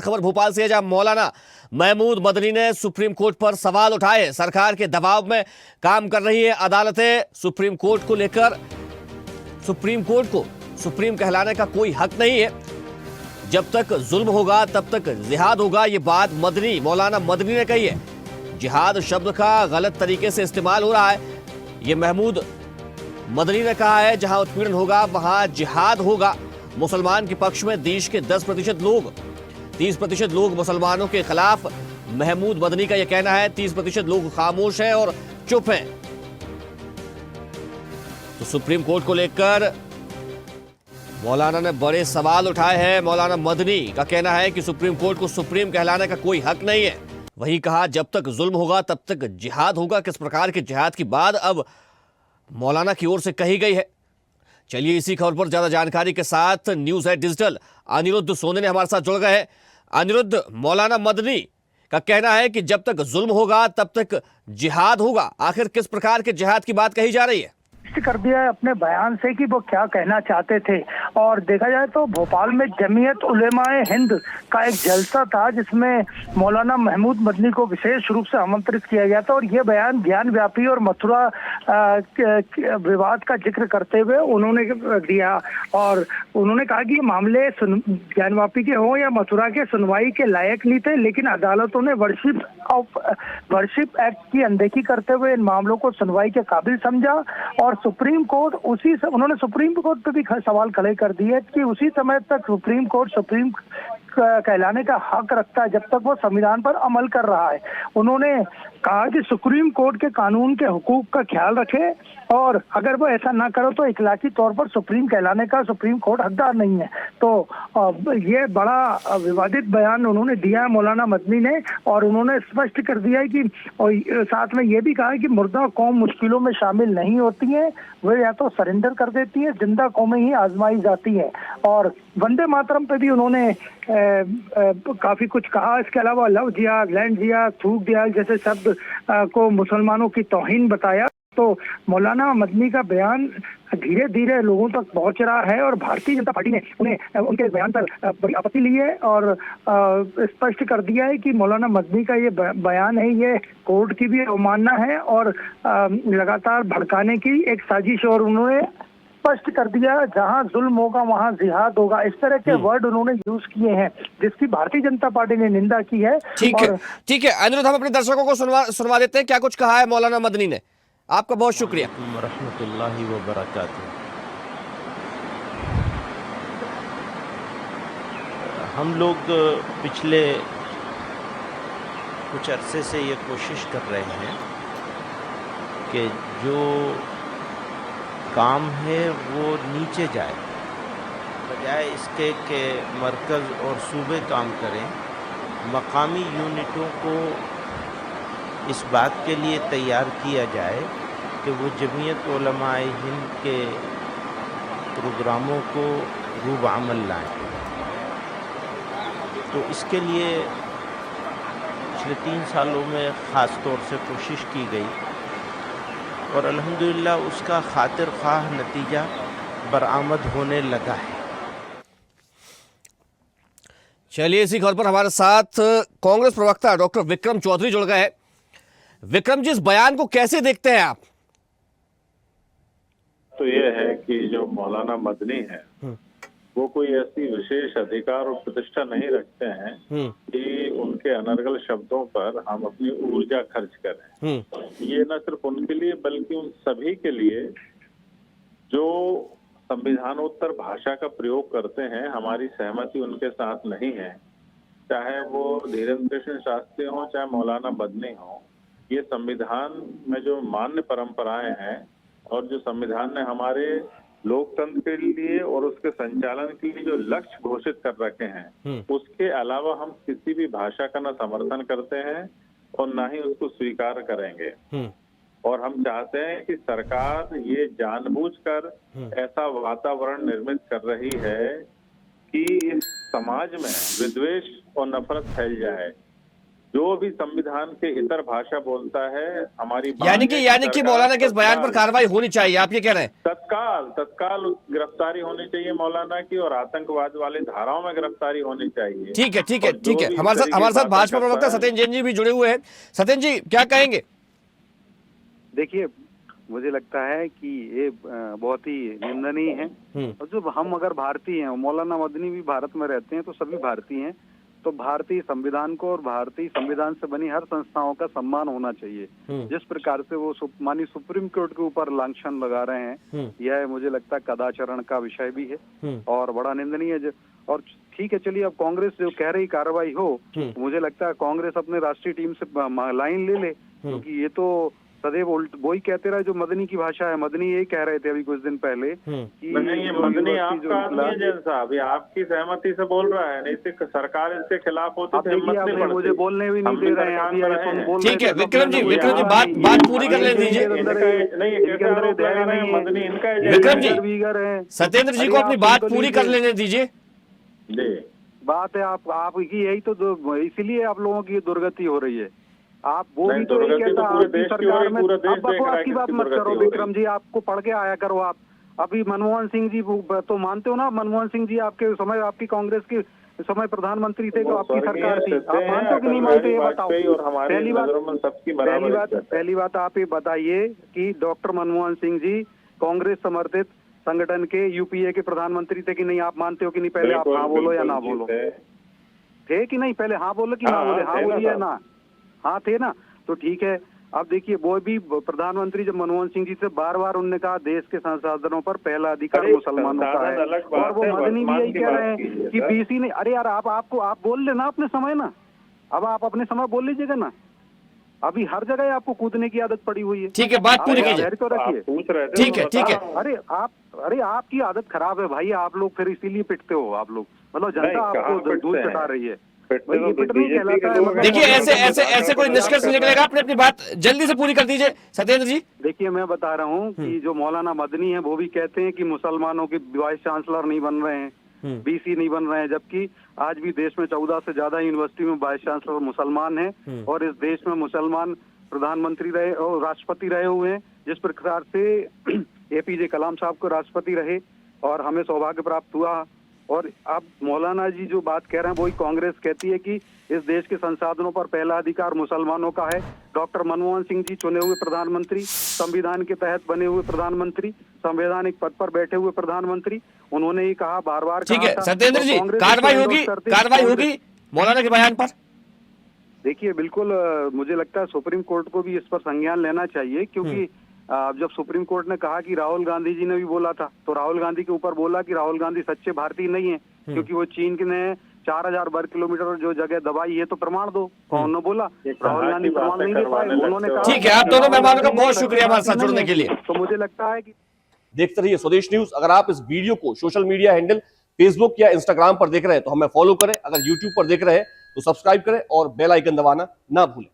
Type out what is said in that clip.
खबर भोपाल से है, जहां मौलाना महमूद मदनी ने सुप्रीम कोर्ट पर सवाल उठाए। सरकार के दबाव में काम कर रही है अदालतें। सुप्रीम कोर्ट को लेकर सुप्रीम कोर्ट को सुप्रीम कहलाने का कोई हक नहीं है। जब तक जुल्म होगा तब तक जिहाद होगा, ये बात मौलाना मदनी ने कही है। जिहाद शब्द का गलत तरीके से इस्तेमाल हो रहा है, ये महमूद मदनी ने कहा है। जहां उत्पीड़न होगा वहां जिहाद होगा। मुसलमान के पक्ष में देश के 30% लोग मुसलमानों के खिलाफ। महमूद मदनी का यह कहना है 30% लोग खामोश हैं और चुप हैं। तो सुप्रीम कोर्ट को लेकर मौलाना ने बड़े सवाल उठाए हैं। मौलाना मदनी का कहना है कि सुप्रीम कोर्ट को सुप्रीम कहलाने का कोई हक नहीं है। वही कहा जब तक जुल्म होगा तब तक जिहाद होगा। किस प्रकार के जिहाद की बात अब मौलाना की ओर से कही गई है। चलिए इसी खबर पर ज्यादा जानकारी के साथ न्यूज़ है डिजिटल अनिरुद्ध सोने ने हमारे साथ जुड़ गए हैं। अनिरुद्ध, मौलाना मदनी का कहना है कि जब तक जुल्म होगा तब तक जिहाद होगा। आखिर किस प्रकार के जिहाद की बात कही जा रही है? कर दिया है अपने बयान से कि वो क्या कहना चाहते थे। और देखा जाए तो भोपाल में जमीयत उलेमाए हिंद का एक जलसा था जिसमें मौलाना महमूद मदनी को विशेष रूप से आमंत्रित किया गया था। और ये बयान ज्ञान व्यापी और मथुरा विवाद का जिक्र करते हुए उन्होंने दिया। और उन्होंने कहा कि ये मामले ज्ञान व्यापी के हों या मथुरा के सुनवाई के लायक नहीं थे, लेकिन अदालतों ने वर्शिप एक्ट की अनदेखी करते हुए इन मामलों को सुनवाई के काबिल समझा। और सुप्रीम कोर्ट उन्होंने सुप्रीम कोर्ट पे भी सवाल खड़े कर दिए कि उसी समय तक सुप्रीम कोर्ट सुप्रीम कहलाने का हक रखता है जब तक वो संविधान पर अमल कर रहा है। उन्होंने कहा कि सुप्रीम कोर्ट के कानून के हुकूक का ख्याल रखे और अगर वो ऐसा ना करो तो इखलाकी तौर पर सुप्रीम कहलाने का सुप्रीम कोर्ट हकदार नहीं है। तो ये बड़ा विवादित बयान उन्होंने दिया है मौलाना मदनी ने। और उन्होंने स्पष्ट कर दिया है कि साथ में ये भी कहा है कि मुर्दा कौम मुश्किलों में शामिल नहीं होती है, वे या तो सरेंडर कर देती है, जिंदा कौमें ही आजमाई जाती है। और वंदे मातरम पे भी उन्होंने काफी कुछ कहा। इसके अलावा लव जिहाद, लैंड जिहाद, थूक जिहाद जैसे शब्द को मुसलमानों की तौहीन बताया। तो मौलाना मदनी का बयान धीरे धीरे लोगों तक पहुंच रहा है और भारतीय जनता पार्टी ने उनके बयान पर बड़ी आपत्ति ली है और स्पष्ट कर दिया है कि मौलाना मदनी का ये बयान है, ये कोर्ट की भी अवमानना है और लगातार भड़काने की एक साजिश। और उन्होंने स्पष्ट कर दिया जहां जुल्म होगा वहां जिहाद होगा, इस तरह के वर्ड उन्होंने यूज किए हैं जिसकी भारतीय जनता पार्टी ने निंदा की है। ठीक है अनिरुद्ध, हम अपने दर्शकों को सुनवा देते हैं क्या कुछ कहा है मौलाना मदनी ने। आपका बहुत शुक्रिया। रहमतुल्लाहि व बरकातुहू। हम लोग पिछले कुछ अरसे से ये कोशिश कर रहे हैं कि जो काम है वो नीचे जाए, बजाय इसके कि मरकज़ और सूबे काम करें। मकामी यूनिटों को इस बात के लिए तैयार किया जाए कि वो जमीयत उलमाए हिंद के प्रोग्रामों को रूब अमल लाएँ। तो इसके लिए पिछले 3 सालों में ख़ास तौर से कोशिश की गई और अल्हम्दुलिल्लाह उसका खातिर ख्वाह नतीजा बरामद होने लगा है। चलिए इसी खबर पर हमारे साथ कांग्रेस प्रवक्ता डॉक्टर विक्रम चौधरी जुड़ गए हैं। विक्रम जी, इस बयान को कैसे देखते हैं आप? तो ये है कि जो मौलाना मदनी है वो कोई ऐसी विशेष अधिकार और प्रतिष्ठा नहीं रखते हैं कि उनके अनर्गल शब्दों पर हम अपनी ऊर्जा खर्च करें। ये न सिर्फ उनके लिए बल्कि उन सभी के लिए जो संविधानोत्तर भाषा का प्रयोग करते हैं। हमारी सहमति उनके साथ नहीं है, चाहे वो धीरेन्द्र कृष्ण शास्त्री हो चाहे मौलाना मदनी हो। ये संविधान में जो मान्य परंपराएं हैं और जो संविधान ने हमारे लोकतंत्र के लिए और उसके संचालन के लिए जो लक्ष्य घोषित कर रखे हैं, उसके अलावा हम किसी भी भाषा का न समर्थन करते हैं और न ही उसको स्वीकार करेंगे। और हम चाहते हैं कि सरकार ये जानबूझकर ऐसा वातावरण निर्मित कर रही है कि इस समाज में विद्वेष और नफरत फैल जाए। जो भी संविधान के इतर भाषा बोलता है, हमारी यानी कि मौलाना के इस बयान पर कार्रवाई होनी चाहिए, आप ये कह रहे हैं? तत्काल गिरफ्तारी होनी चाहिए मौलाना की, और आतंकवाद वाले धाराओं में गिरफ्तारी होनी चाहिए। ठीक है। हमारे साथ भाजपा प्रवक्ता सत्येंद्र जैन जी भी जुड़े हुए हैं। सत्येंद्र जी, क्या कहेंगे? देखिए, मुझे लगता है कि ये बहुत ही निंदनीय है। और जो हम अगर भारतीय हैं, मौलाना मदनी भी भारत में रहते हैं, तो सभी भारतीय हैं, तो भारतीय संविधान को और भारतीय संविधान से बनी हर संस्थाओं का सम्मान होना चाहिए। जिस प्रकार से वो माननीय सुप्रीम कोर्ट के ऊपर लांछन लगा रहे हैं, यह मुझे लगता है कदाचरण का विषय भी है और बड़ा निंदनीय है। और ठीक है, चलिए, अब कांग्रेस जो कह रही कार्रवाई हो, मुझे लगता है कांग्रेस अपने राष्ट्रीय टीम से लाइन ले ले, क्योंकि ये तो सदैव वही कहते रहे जो मदनी की भाषा है। मदनी यही कह रहे थे अभी कुछ दिन पहले कि नहीं, मदनी आपका आदमी है जैन साहब, ये आपकी सहमति से बोल रहा है, नहीं तो सरकार इसके खिलाफ होती तो हिम्मत नहीं पड़ती। मुझे बोलने भी नहीं दे रहे हैं अभी। ठीक है विक्रम जी, बात पूरी कर लेने दीजिए। विक्रम जी, सत्येंद्र जी को अपनी बात पूरी कर लेने दीजिए। बात है आपकी यही तो, इसीलिए आप लोगों की दुर्गति हो रही है। आप वो भी तो यही कहता है आपकी सरकार में। अब बकवास की बात मत करो विक्रम जी, आपको पढ़ के आया करो। आप अभी मनमोहन सिंह जी तो मानते हो ना? मनमोहन सिंह जी आपके समय, आपकी कांग्रेस के समय प्रधानमंत्री थे, तो आपकी सरकार थी। आप मानते हो कि नहीं मानते, ये बताओ। पहली बात आप ये बताइए कि डॉक्टर मनमोहन सिंह जी कांग्रेस समर्थित संगठन के यूपीए के प्रधानमंत्री थे कि नहीं? आप मानते हो कि नहीं? पहले आप हाँ बोलो या ना बोलो। थे कि नहीं? पहले हाँ बोलो कि ना बोले? हाँ बोलिए या ना? हाँ थे ना? तो ठीक है। अब देखिए, वो भी प्रधानमंत्री जब मनमोहन सिंह जी से बार बार उन्होंने कहा देश के संसाधनों पर पहला अधिकार मुसलमानों का है, और वो मदनी भी यही कह रहे हैं कि बीसी ने। अरे यार, आप बोल लेना अपने समय ना, अब आप अपने समय बोल लीजिएगा ना। अभी हर जगह आपको कूदने की आदत पड़ी हुई है। ठीक है, बात पूरी कीजिए। तो रखिए, ठीक है। अरे आपकी आदत खराब है भाई, आप लोग फिर इसीलिए पिटते हो। आप लोग मतलब जनता आपको दूध पिटा रही है। देखिए, ऐसे कोई निष्कर्ष निकलेगा? अपनी बात जल्दी से पूरी कर दीजिए सत्येंद्र जी। देखिए, मैं बता रहा हूँ कि जो मौलाना मदनी है वो भी कहते हैं कि मुसलमानों के वाइस चांसलर नहीं बन रहे हैं, बीसी नहीं बन रहे हैं, जबकि आज भी देश में 14 से ज्यादा यूनिवर्सिटी में वाइस चांसलर मुसलमान हैं, और इस देश में मुसलमान प्रधानमंत्री रहे और राष्ट्रपति रहे हुए हैं। जिस प्रकार से एपीजे कलाम साहब को राष्ट्रपति रहे और हमें सौभाग्य प्राप्त हुआ। और अब मौलाना जी जो बात कह रहे हैं वही कांग्रेस कहती है कि इस देश के संसाधनों पर पहला अधिकार मुसलमानों का है। डॉक्टर मनमोहन सिंह जी चुने हुए प्रधानमंत्री, संविधान के तहत बने हुए प्रधानमंत्री, संवैधानिक पद पर बैठे हुए प्रधानमंत्री, उन्होंने ही कहा बार-बार। ठीक है सत्येंद्र जी, कार्रवाई होगी मौलाना के बयान पर? देखिए, बिल्कुल मुझे लगता है सुप्रीम कोर्ट को भी इस पर संज्ञान लेना चाहिए, क्योंकि जब सुप्रीम कोर्ट ने कहा कि राहुल गांधी जी ने भी बोला था, तो राहुल गांधी के ऊपर बोला कि राहुल गांधी सच्चे भारतीय नहीं है, क्योंकि वो चीन ने 4000 वर्ग किलोमीटर जो जगह दबाई है, तो प्रमाण दो। कौन ने बोला? राहुल गांधी प्रमाण नहीं दे पाए, उन्होंने कहा। ठीक है, आप दोनों मेहमानों का बहुत शुक्रिया हमारे साथ जुड़ने के लिए। तो मुझे लगता है कि देखते रहिए स्वदेश न्यूज। अगर आप इस वीडियो को सोशल मीडिया हैंडल फेसबुक या इंस्टाग्राम पर देख रहे हैं तो हमें फॉलो करें, अगर यूट्यूब पर देख रहे हैं तो सब्सक्राइब करें और बेल आइकन दबाना ना भूलें।